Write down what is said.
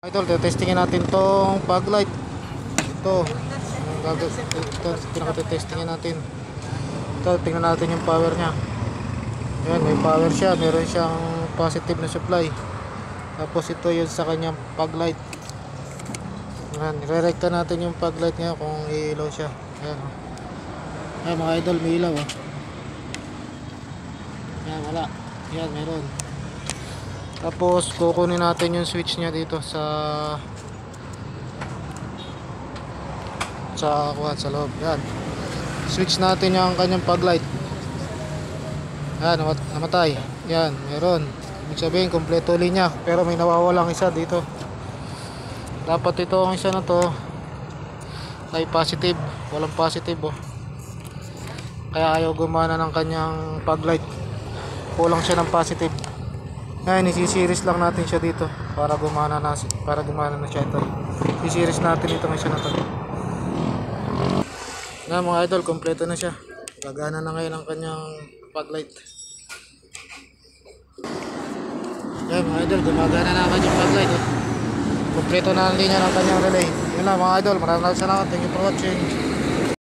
Idol, testingin natin tong fog light. Ito, pinaka-testingin natin. Ito, tingnan natin yung power nya. Ayan, may power siya. Meron siyang positive na supply. Tapos ito yun sa kanyang fog light. Ayan, re-recta natin yung fog light nya kung ilaw siya. Ayan, oh. Ayan mga idol, may ilaw, oh. Ayan, wala. Ayan, meron. Tapos kukunin natin yung switch niya dito sa loob. Yan. Switch natin yung kanyang fog light. Yan, namatay. Yan, meron. Ibig sabihin kompleto linya, pero may nawawalang isa dito. Dapat ito ang isa na to ay positive. Walang positive, oh. Kaya ayaw gumana ng kanyang fog light. Kulang siya ng positive. Ngayon, isi-series lang natin siya dito para gumana na siya ito. I-series natin itong isa na to. Ngayon mga idol, kompleto na siya. Gagana na ngayon ang kanyang fog light. Ngayon mga idol, gumagana na ang kanyang fog light, oh. Kompleto na ang linya ng kanyang relay. Yun lang mga idol, maraming salamat. Thank you for watching.